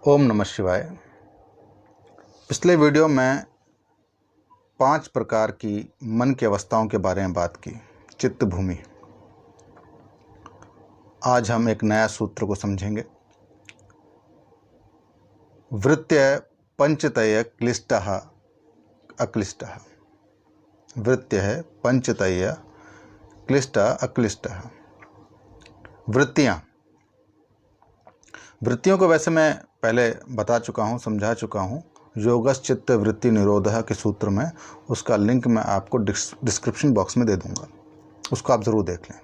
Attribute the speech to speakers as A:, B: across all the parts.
A: ओम नमः शिवाय। पिछले वीडियो में 5 प्रकार की मन की अवस्थाओं के बारे में बात की, चित्त भूमि। आज हम एक नया सूत्र को समझेंगे। वृत्त्य पंचतय क्लिष्टः अक्लिष्टः। वृत्त्य पंचतय क्लिष्टः अक्लिष्टः। वृत्तियों को वैसे मैं पहले बता चुका हूँ, समझा चुका हूँ। योगश्चित्त वृत्ति निरोधः के सूत्र में, उसका लिंक मैं आपको डिस्क्रिप्शन बॉक्स में दे दूँगा, उसको आप ज़रूर देख लें।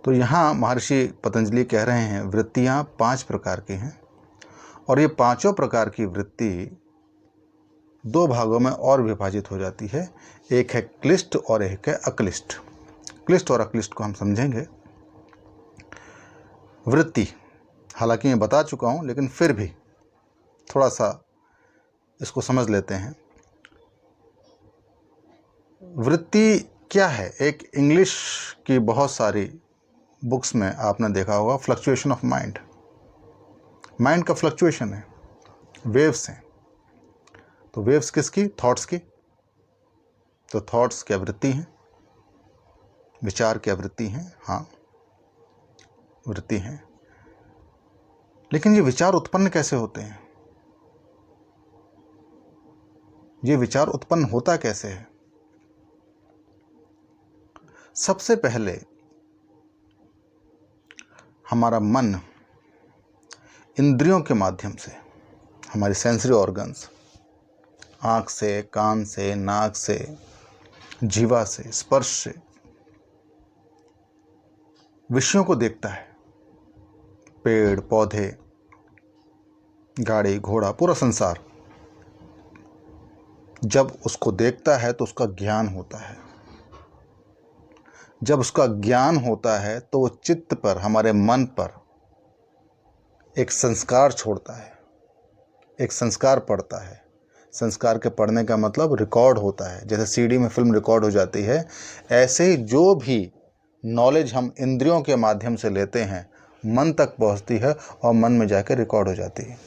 A: तो यहाँ महर्षि पतंजलि कह रहे हैं वृत्तियाँ 5 प्रकार की हैं और ये पांचों प्रकार की वृत्ति 2 भागों में और विभाजित हो जाती है। एक है क्लिष्ट और एक है अक्लिष्ट। क्लिष्ट और अक्लिष्ट को हम समझेंगे। वृत्ति, हालांकि मैं बता चुका हूँ लेकिन फिर भी थोड़ा सा इसको समझ लेते हैं। वृत्ति क्या है? एक इंग्लिश की बहुत सारी बुक्स में आपने देखा होगा फ्लक्चुएशन ऑफ माइंड। माइंड का फ्लक्चुएशन है, वेव्स हैं। तो वेव्स किसकी? थॉट्स की। तो थॉट्स क्या वृत्ति हैं? विचार क्या वृत्ति हैं? हाँ, वृत्ति हैं। लेकिन ये विचार उत्पन्न कैसे होते हैं? ये विचार उत्पन्न होता कैसे है? सबसे पहले हमारा मन इंद्रियों के माध्यम से, हमारी सेंसरी ऑर्गन्स, आँख से, कान से, नाक से, जीवा से, स्पर्श से विषयों को देखता है। पेड़, पौधे, गाड़ी, घोड़ा, पूरा संसार। जब उसको देखता है तो उसका ज्ञान होता है। जब उसका ज्ञान होता है तो वो चित्त पर, हमारे मन पर एक संस्कार छोड़ता है, एक संस्कार पड़ता है। संस्कार के पढ़ने का मतलब रिकॉर्ड होता है। जैसे सीडी में फिल्म रिकॉर्ड हो जाती है, ऐसे ही जो भी नॉलेज हम इंद्रियों के माध्यम से लेते हैं मन तक पहुंचती है और मन में जाकर रिकॉर्ड हो जाती है।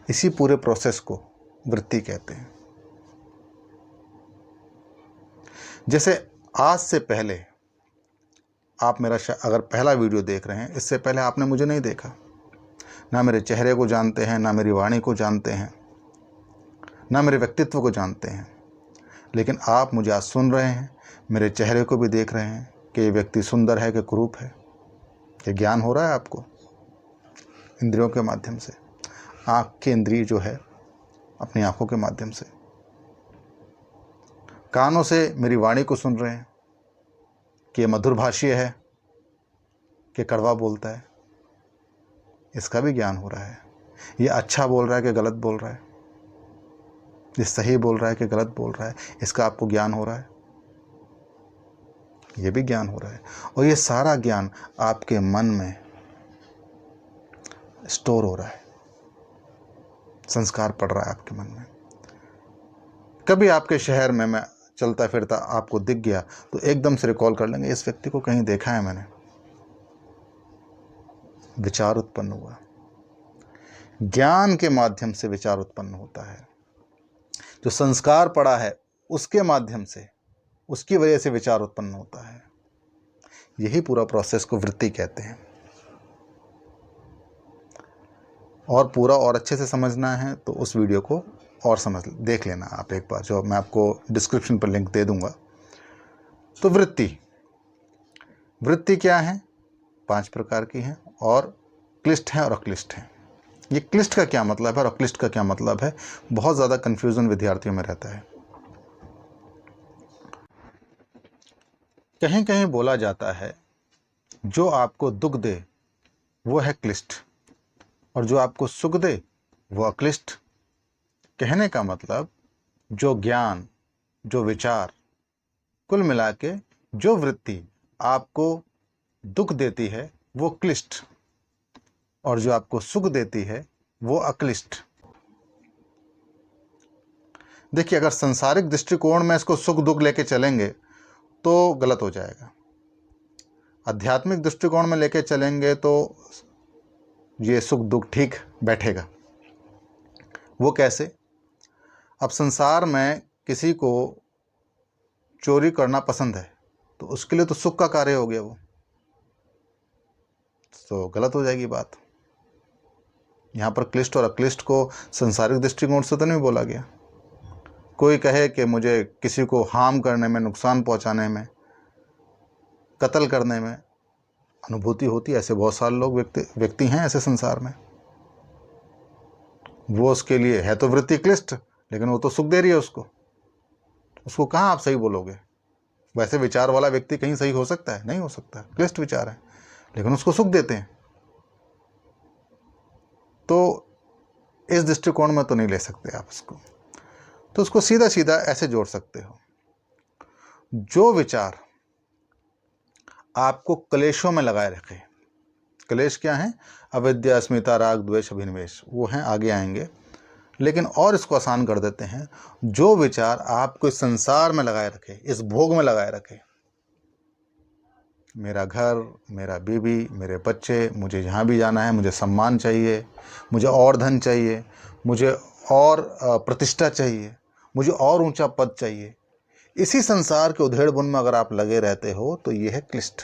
A: इसी पूरे प्रोसेस को वृत्ति कहते हैं। जैसे आज से पहले आप मेरा अगर पहला वीडियो देख रहे हैं, इससे पहले आपने मुझे नहीं देखा, ना मेरे चेहरे को जानते हैं, ना मेरी वाणी को जानते हैं, ना मेरे व्यक्तित्व को जानते हैं। लेकिन आप मुझे आज सुन रहे हैं, मेरे चेहरे को भी देख रहे हैं कि ये व्यक्ति सुंदर है कि कुरूप है। ये ज्ञान हो रहा है आपको इंद्रियों के माध्यम से। आँख की इंद्रिय जो है, अपनी आँखों के माध्यम से। कानों से मेरी वाणी को सुन रहे हैं कि ये मधुरभाषी है कि कड़वा बोलता है। इसका भी ज्ञान हो रहा है। ये अच्छा बोल रहा है कि गलत बोल रहा है, ये सही बोल रहा है कि गलत बोल रहा है, इसका आपको ज्ञान हो रहा है। ये भी ज्ञान हो रहा है। और ये सारा ज्ञान आपके मन में स्टोर हो रहा है, संस्कार पड़ रहा है आपके मन में। कभी आपके शहर में मैं चलता फिरता आपको दिख गया तो एकदम से रिकॉल कर लेंगे, इस व्यक्ति को कहीं देखा है मैंने। विचार उत्पन्न हुआ। ज्ञान के माध्यम से विचार उत्पन्न होता है। जो संस्कार पड़ा है उसके माध्यम से, उसकी वजह से विचार उत्पन्न होता है। यही पूरा प्रोसेस को वृत्ति कहते हैं। और पूरा और अच्छे से समझना है तो उस वीडियो को और देख लेना आप एक बार, जो मैं आपको डिस्क्रिप्शन पर लिंक दे दूंगा। तो वृत्ति क्या है? 5 प्रकार की हैं और क्लिष्ट हैं और अक्लिष्ट हैं। ये क्लिष्ट का क्या मतलब है और अक्लिष्ट का क्या मतलब है, बहुत ज़्यादा कन्फ्यूज़न विद्यार्थियों में रहता है। कहीं कहीं बोला जाता है जो आपको दुख दे वो है क्लिष्ट और जो आपको सुख दे वो अक्लिष्ट। कहने का मतलब जो ज्ञान, जो विचार, कुल मिला के जो वृत्ति आपको दुख देती है वो क्लिष्ट और जो आपको सुख देती है वो अक्लिष्ट। देखिए, अगर संसारिक दृष्टिकोण में इसको सुख दुख लेके चलेंगे तो गलत हो जाएगा। आध्यात्मिक दृष्टिकोण में लेके चलेंगे तो ये सुख दुख ठीक बैठेगा। वो कैसे? अब संसार में किसी को चोरी करना पसंद है तो उसके लिए तो सुख का कार्य हो गया, वो तो गलत हो जाएगी बात। यहाँ पर क्लिष्ट और अक्लिष्ट को संसारिक दृष्टिकोण से तो नहीं बोला गया। कोई कहे कि मुझे किसी को हार्म करने में, नुकसान पहुँचाने में, कत्ल करने में अनुभूति होती है, ऐसे बहुत सारे लोग व्यक्ति हैं ऐसे संसार में। वो उसके लिए है तो वृत्ति क्लिष्ट, लेकिन वो तो सुख दे रही है उसको कहाँ आप सही बोलोगे? वैसे विचार वाला व्यक्ति कहीं सही हो सकता है? नहीं हो सकता, क्लिष्ट विचार है, लेकिन उसको सुख देते हैं। तो इस दृष्टिकोण में तो नहीं ले सकते आप इसको। तो उसको सीधा सीधा ऐसे जोड़ सकते हो, जो विचार आपको क्लेशों में लगाए रखे। क्लेश क्या है? अविद्या, अस्मिता, राग, द्वेष, अभिनिवेश, वो हैं, आगे आएंगे। लेकिन और इसको आसान कर देते हैं, जो विचार आपको इस संसार में लगाए रखे, इस भोग में लगाए रखे। मेरा घर, मेरा बीवी, मेरे बच्चे, मुझे जहाँ भी जाना है, मुझे सम्मान चाहिए, मुझे और धन चाहिए, मुझे और प्रतिष्ठा चाहिए, मुझे और ऊंचा पद चाहिए। इसी संसार के उधेड़-बुन में अगर आप लगे रहते हो तो ये है क्लिष्ट।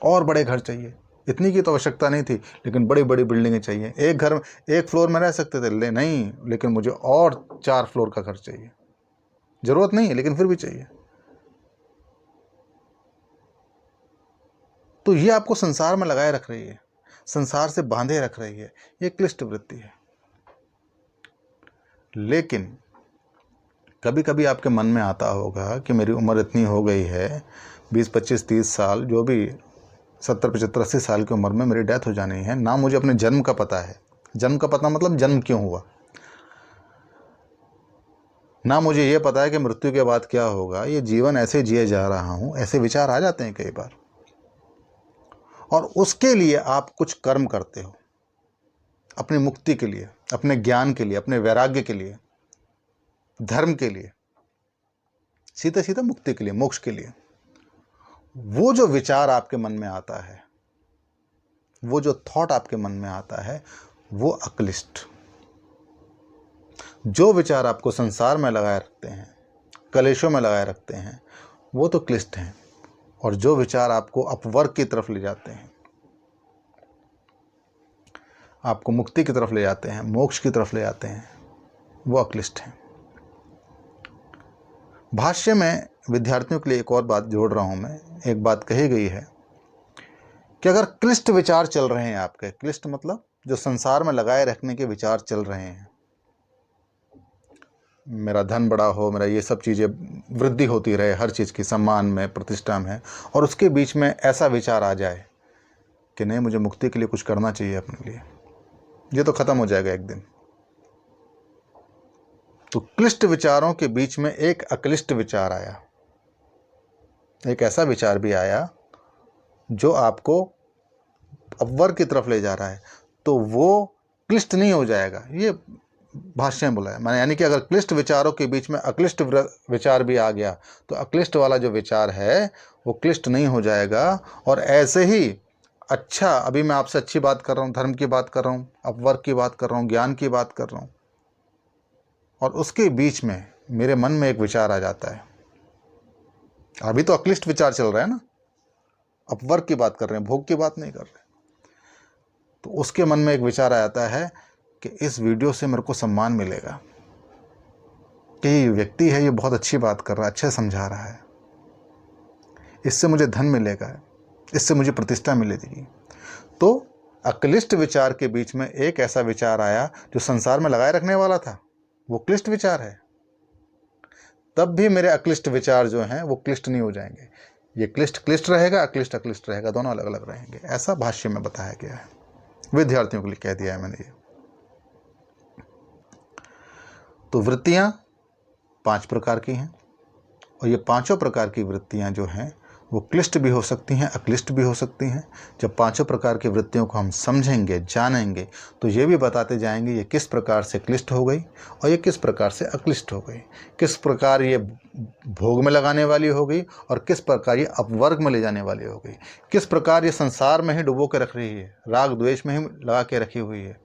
A: और बड़े घर चाहिए, इतनी की तो आवश्यकता नहीं थी, लेकिन बड़ी बड़ी बिल्डिंगें चाहिए। एक घर में एक फ्लोर में रह सकते थे, नहीं, लेकिन मुझे और 4 फ्लोर का घर चाहिए। जरूरत नहीं है लेकिन फिर भी चाहिए। तो ये आपको संसार में लगाए रख रही है, संसार से बांधे रख रही है, ये क्लिष्ट वृत्ति है। लेकिन कभी कभी आपके मन में आता होगा कि मेरी उम्र इतनी हो गई है, 20, 25, 30 साल, जो भी 70, 75, 80 साल की उम्र में मेरी डेथ हो जानी है, ना मुझे अपने जन्म का पता है। जन्म का पता मतलब जन्म क्यों हुआ, ना मुझे ये पता है कि मृत्यु के बाद क्या होगा। ये जीवन ऐसे जिए जा रहा हूँ, ऐसे विचार आ जाते हैं कई बार। और उसके लिए आप कुछ कर्म करते हो, अपनी मुक्ति के लिए, अपने ज्ञान के लिए, अपने वैराग्य के लिए, धर्म के लिए, सीधा सीधा मुक्ति के लिए, मोक्ष के लिए। वो जो विचार आपके मन में आता है, वो जो थॉट आपके मन में आता है, वो अक्लिष्ट। जो विचार आपको संसार में लगाए रखते हैं, कलेशों में लगाए रखते हैं, वो तो क्लिष्ट हैं। और जो विचार आपको अपवर्ग की तरफ ले जाते हैं, आपको मुक्ति की तरफ ले जाते हैं, मोक्ष की तरफ ले जाते हैं, वो अक्लिष्ट हैं। भाष्य में विद्यार्थियों के लिए एक और बात जोड़ रहा हूं मैं। एक बात कही गई है कि अगर क्लिष्ट विचार चल रहे हैं आपके, क्लिष्ट मतलब जो संसार में लगाए रखने के विचार चल रहे हैं, मेरा धन बड़ा हो, मेरा ये सब चीज़ें वृद्धि होती रहे, हर चीज़ की, सम्मान में, प्रतिष्ठा में, और उसके बीच में ऐसा विचार आ जाए कि नहीं, मुझे मुक्ति के लिए कुछ करना चाहिए अपने लिए, ये तो ख़त्म हो जाएगा एक दिन। तो क्लिष्ट विचारों के बीच में एक अक्लिष्ट विचार आया, एक ऐसा विचार भी आया जो आपको अपवर्ग की तरफ ले जा रहा है, तो वो क्लिष्ट नहीं हो जाएगा। ये भाष्य में बोला है मैंने, यानी कि अगर क्लिष्ट विचारों के बीच में अक्लिष्ट विचार भी आ गया तो अक्लिष्ट वाला जो विचार है वो क्लिष्ट नहीं हो जाएगा। और ऐसे ही, अच्छा, अभी मैं आपसे अच्छी बात कर रहा हूँ, धर्म की बात कर रहा हूँ, अपवर्ग की बात कर रहा हूँ, ज्ञान की बात कर रहा हूँ, और उसके बीच में मेरे मन में एक विचार आ जाता है। अभी तो अक्लिष्ट विचार चल रहा है ना, अपवर्ग की बात कर रहे हैं, भोग की बात नहीं कर रहे। तो उसके मन में एक विचार आ जाता है कि इस वीडियो से मेरे को सम्मान मिलेगा, कि ये व्यक्ति है, ये बहुत अच्छी बात कर रहा है, अच्छा समझा रहा है, इससे मुझे धन मिलेगा, इससे मुझे प्रतिष्ठा मिलेगी। तो अक्लिष्ट विचार के बीच में एक ऐसा विचार आया जो संसार में लगाए रखने वाला था, वो क्लिष्ट विचार है। तब भी मेरे अक्लिष्ट विचार जो हैं वो क्लिष्ट नहीं हो जाएंगे। ये क्लिष्ट क्लिष्ट रहेगा, अक्लिष्ट अक्लिष्ट रहेगा, दोनों अलग अलग रहेंगे। ऐसा भाष्य में बताया गया है, विद्यार्थियों के लिए कह दिया है मैंने ये। तो वृत्तियां 5 प्रकार की हैं, और ये 5 प्रकार की वृत्तियां जो हैं वो क्लिष्ट भी हो सकती हैं, अक्लिष्ट भी हो सकती हैं। जब पांचों प्रकार की वृत्तियों को हम समझेंगे, जानेंगे, तो ये भी बताते जाएंगे ये किस प्रकार से क्लिष्ट हो गई और ये किस प्रकार से अक्लिष्ट हो गई, किस प्रकार ये भोग में लगाने वाली हो गई और किस प्रकार ये अपवर्ग में ले जाने वाली हो गई, किस प्रकार ये संसार में ही डुबो के रख रही है, राग द्वेष में ही लगा के रखी हुई है,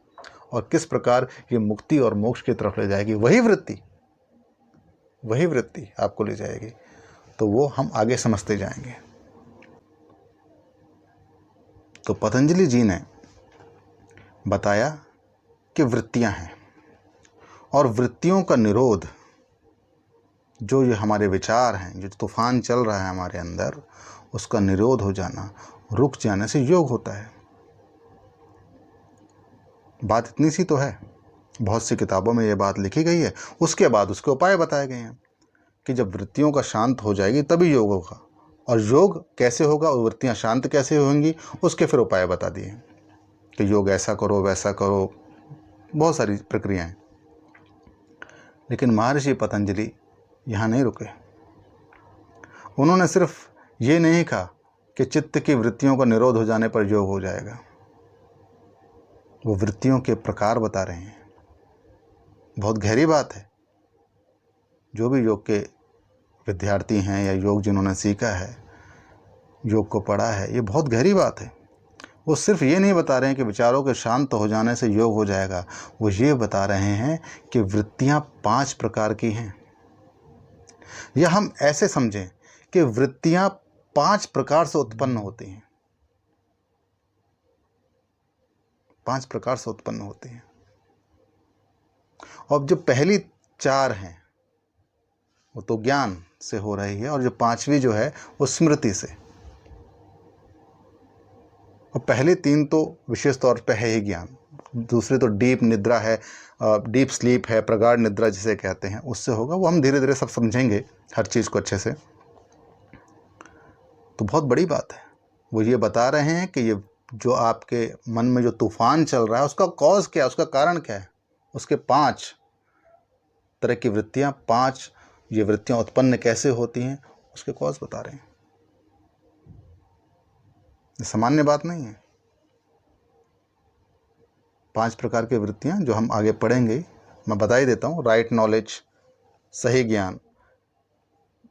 A: और किस प्रकार ये मुक्ति और मोक्ष की तरफ ले जाएगी। वही वृत्ति आपको ले जाएगी। तो वो हम आगे समझते जाएंगे। तो पतंजलि जी ने बताया कि वृत्तियां हैं और वृत्तियों का निरोध, जो ये हमारे विचार हैं, जो तूफान चल रहा है हमारे अंदर, उसका निरोध हो जाना, रुक जाने से योग होता है। बात इतनी सी तो है, बहुत सी किताबों में ये बात लिखी गई है। उसके बाद उसके उपाय बताए गए हैं कि जब वृत्तियों का शांत हो जाएगी तभी योग होगा, और योग कैसे होगा और वृत्तियां शांत कैसे होंगी उसके फिर उपाय बता दिए कि योग ऐसा करो, वैसा करो, बहुत सारी प्रक्रियाएं। लेकिन महर्षि पतंजलि यहाँ नहीं रुके। उन्होंने सिर्फ ये नहीं कहा कि चित्त की वृत्तियों का निरोध हो जाने पर योग हो जाएगा। वो वृत्तियों के प्रकार बता रहे हैं। बहुत गहरी बात है। जो भी योग के विद्यार्थी हैं या योग जिन्होंने सीखा है, योग को पढ़ा है, ये बहुत गहरी बात है। वो सिर्फ ये नहीं बता रहे हैं कि विचारों के शांत हो जाने से योग हो जाएगा, वो ये बता रहे हैं कि वृत्तियां 5 प्रकार की हैं। या हम ऐसे समझें कि वृत्तियां 5 प्रकार से उत्पन्न होती हैं। 5 प्रकार से उत्पन्न होती हैं। और जो पहली 4 हैं वो तो ज्ञान से हो रही है, और जो 5वीं जो है वो स्मृति से। और पहले 3 तो विशेष तौर पे है ही ज्ञान, दूसरी तो डीप निद्रा है, डीप स्लीप है, प्रगाढ़ निद्रा जिसे कहते हैं, उससे होगा। वो हम धीरे धीरे सब समझेंगे हर चीज़ को अच्छे से। तो बहुत बड़ी बात है। वो ये बता रहे हैं कि ये जो आपके मन में जो तूफान चल रहा है उसका कॉज क्या है, उसका कारण क्या है। उसके 5 तरह की वृत्तियां, 5 ये वृत्तियां उत्पन्न कैसे होती हैं, उसके कॉज बता रहे हैं। ये सामान्य बात नहीं है। 5 प्रकार की वृत्तियां जो हम आगे पढ़ेंगे, मैं बता ही देता हूँ। राइट नॉलेज, सही ज्ञान,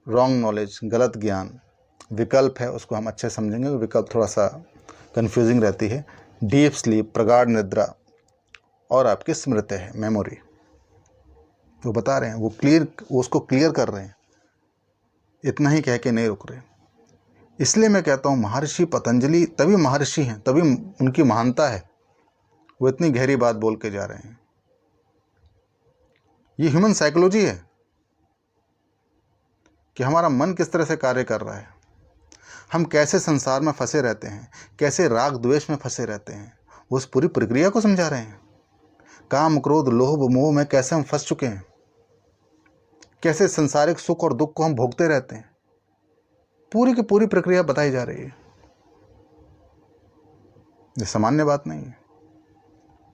A: रॉन्ग नॉलेज, गलत ज्ञान, विकल्प है, उसको हम अच्छे समझेंगे। विकल्प थोड़ा सा कंफ्यूजिंग रहती है। डीप स्लीप, प्रगाढ़ निद्रा, और आपकी स्मृति है, मेमोरी। वो बता रहे हैं, वो उसको क्लियर कर रहे हैं। इतना ही कह के नहीं रुक रहे। इसलिए मैं कहता हूँ महर्षि पतंजलि तभी महर्षि हैं, तभी उनकी महानता है। वो इतनी गहरी बात बोल के जा रहे हैं। ये ह्यूमन साइकोलॉजी है कि हमारा मन किस तरह से कार्य कर रहा है, हम कैसे संसार में फंसे रहते हैं, कैसे राग द्वेष में फंसे रहते हैं। वो उस पूरी प्रक्रिया को समझा रहे हैं। काम, क्रोध, लोभ, मोह में कैसे हम फंस चुके हैं, कैसे संसारिक सुख और दुख को हम भोगते रहते हैं। पूरी की पूरी प्रक्रिया बताई जा रही है। ये सामान्य बात नहीं है,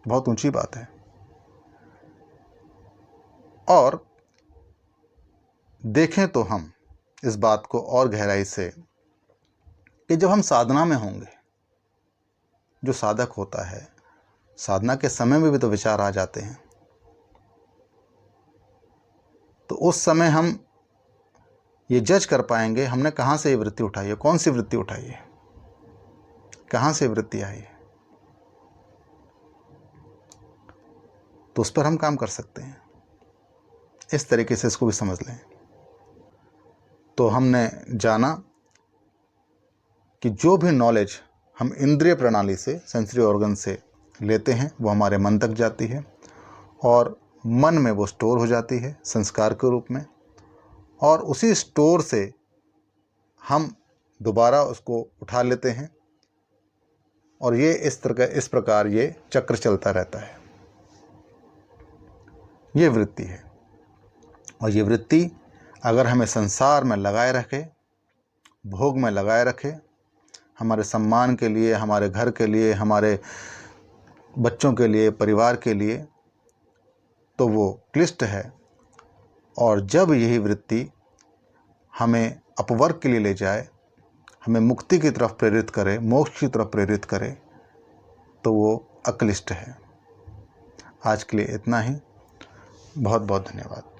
A: बहुत ऊंची बात है। और देखें तो हम इस बात को और गहराई से कि जब हम साधना में होंगे, जो साधक होता है, साधना के समय में भी तो विचार आ जाते हैं। तो उस समय हम ये जज कर पाएंगे हमने कहाँ से ये वृत्ति उठाई है, कौन सी वृत्ति उठाई है, कहाँ से वृत्ति आई है। तो उस पर हम काम कर सकते हैं। इस तरीके से इसको भी समझ लें। तो हमने जाना कि जो भी नॉलेज हम इंद्रिय प्रणाली से, सेंसरी ऑर्गन से लेते हैं, वो हमारे मन तक जाती है और मन में वो स्टोर हो जाती है संस्कार के रूप में, और उसी स्टोर से हम दोबारा उसको उठा लेते हैं, और ये इस प्रकार ये चक्र चलता रहता है। ये वृत्ति है। और ये वृत्ति अगर हमें संसार में लगाए रखे, भोग में लगाए रखे, हमारे सम्मान के लिए, हमारे घर के लिए, हमारे बच्चों के लिए, परिवार के लिए, तो वो क्लिष्ट है। और जब यही वृत्ति हमें अपवर्ग के लिए ले जाए, हमें मुक्ति की तरफ प्रेरित करे, मोक्ष की तरफ प्रेरित करे, तो वो अक्लिष्ट है। आज के लिए इतना ही। बहुत बहुत धन्यवाद।